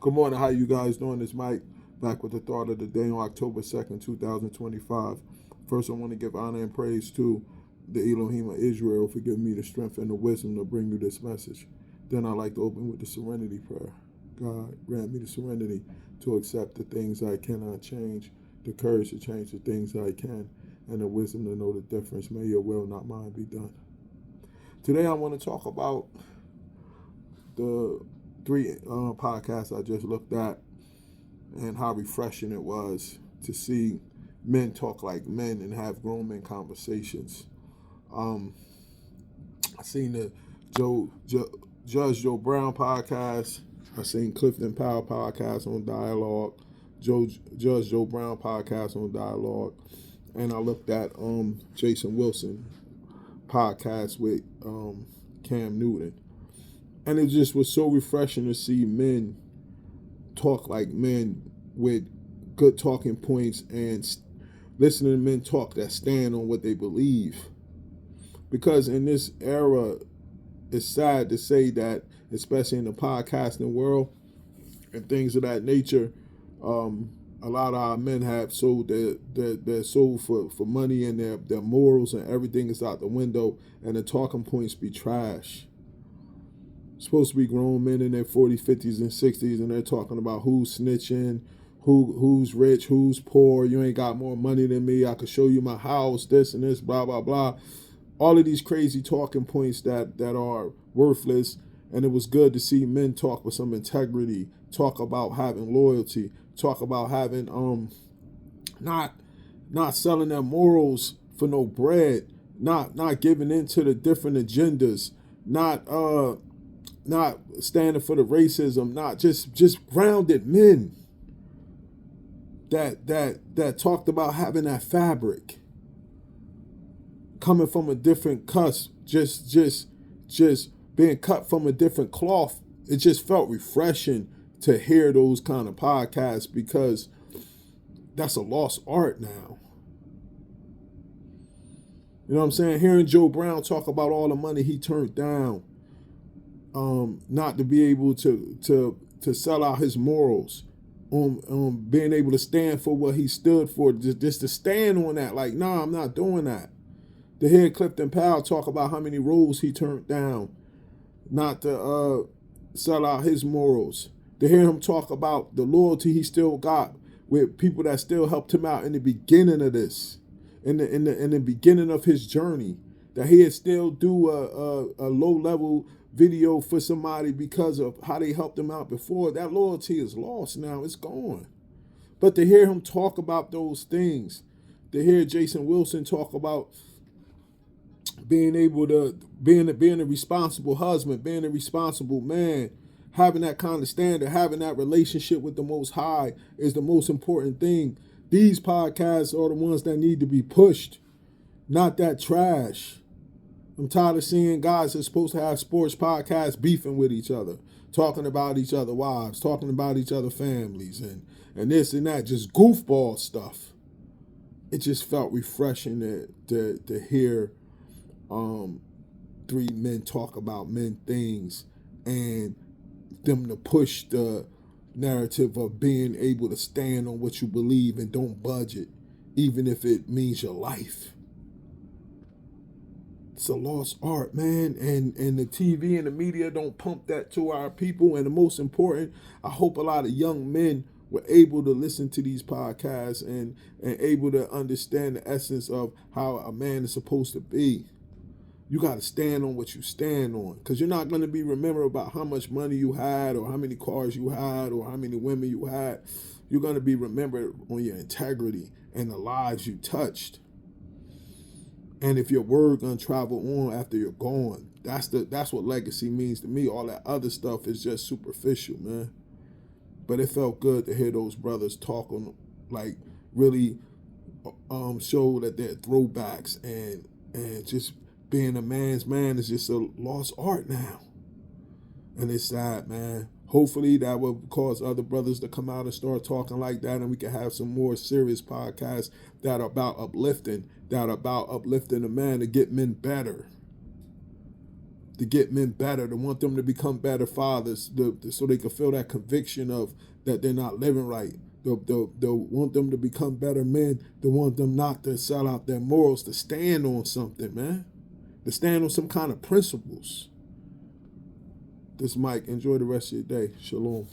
Good morning. How you guys doing? It's Mike back with the thought of the day on October 2nd, 2025. First, I want to give honor and praise to the Elohim of Israel for giving me the strength and the wisdom to bring you this message. Then I'd like to open with the serenity prayer. God, grant me the serenity to accept the things I cannot change, the courage to change the things I can, and the wisdom to know the difference. May your will, not mine, be done. Today, I want to talk about the three podcasts I just looked at and how refreshing it was to see men talk like men and have grown men conversations. Um, I seen the Judge Joe Brown podcast. I seen Clifton Powell podcast on Dialogue. Judge Joe Brown podcast on Dialogue, and I looked at Jason Wilson podcast with Cam Newton. And it just was so refreshing to see men talk like men with good talking points and listening to men talk that stand on what they believe. Because in this era, it's sad to say that, especially in the podcasting world and things of that nature, a lot of our men have sold their soul for money, and their morals and everything is out the window, and the talking points be trash. Supposed to be grown men in their 40s, 50s, and 60s, and they're talking about who's snitching, who's rich, who's poor. You ain't got more money than me. I could show you my house, this and this, blah, blah, blah. All of these crazy talking points that are worthless. And it was good to see men talk with some integrity, talk about having loyalty, talk about having not selling their morals for no bread, not giving in to the different agendas, not standing for the racism, not just grounded men that talked about having that fabric coming from a different cusp, just being cut from a different cloth. It just felt refreshing to hear those kind of podcasts, because that's a lost art now. You know what I'm saying? Hearing Joe Brown talk about all the money he turned down, not to be able to sell out his morals, being able to stand for what he stood for, just to stand on that. Like, nah, I'm not doing that. To hear Clifton Powell talk about how many roles he turned down, not to sell out his morals. To hear him talk about the loyalty he still got with people that still helped him out in the beginning of this, in the beginning of his journey, that he'd still do a low level video for somebody because of how they helped him out before. That loyalty is lost now. It's gone. But to hear him talk about those things, to hear Jason Wilson talk about being able to being a responsible husband, being a responsible man, having that kind of standard, having that relationship with the Most High is the most important thing. These podcasts are the ones that need to be pushed, not that trash. I'm tired of seeing guys that's supposed to have sports podcasts beefing with each other, talking about each other wives, talking about each other families, and this and that, just goofball stuff. It just felt refreshing to hear three men talk about men things, and them to push the narrative of being able to stand on what you believe and don't budge it, even if it means your life. It's a lost art, man, and the TV and the media don't pump that to our people. And the most important, I hope a lot of young men were able to listen to these podcasts and able to understand the essence of how a man is supposed to be. You got to stand on what you stand on, because you're not going to be remembered about how much money you had or how many cars you had or how many women you had. You're going to be remembered on your integrity and the lives you touched. And if your word gonna travel on after you're gone, that's what legacy means to me. All that other stuff is just superficial, man. But it felt good to hear those brothers talk on, like, really show that they're throwbacks, and just being a man's man is just a lost art now. And it's sad, man. Hopefully that will cause other brothers to come out and start talking like that, and we can have some more serious podcasts that are about uplifting, a man to get men better. to get men better, to want them to become better fathers, so they can feel that conviction of that they're not living right. They'll want them to become better men. They want them not to sell out their morals, to stand on something, man. To stand on some kind of principles. This Mike. Enjoy the rest of your day. Shalom.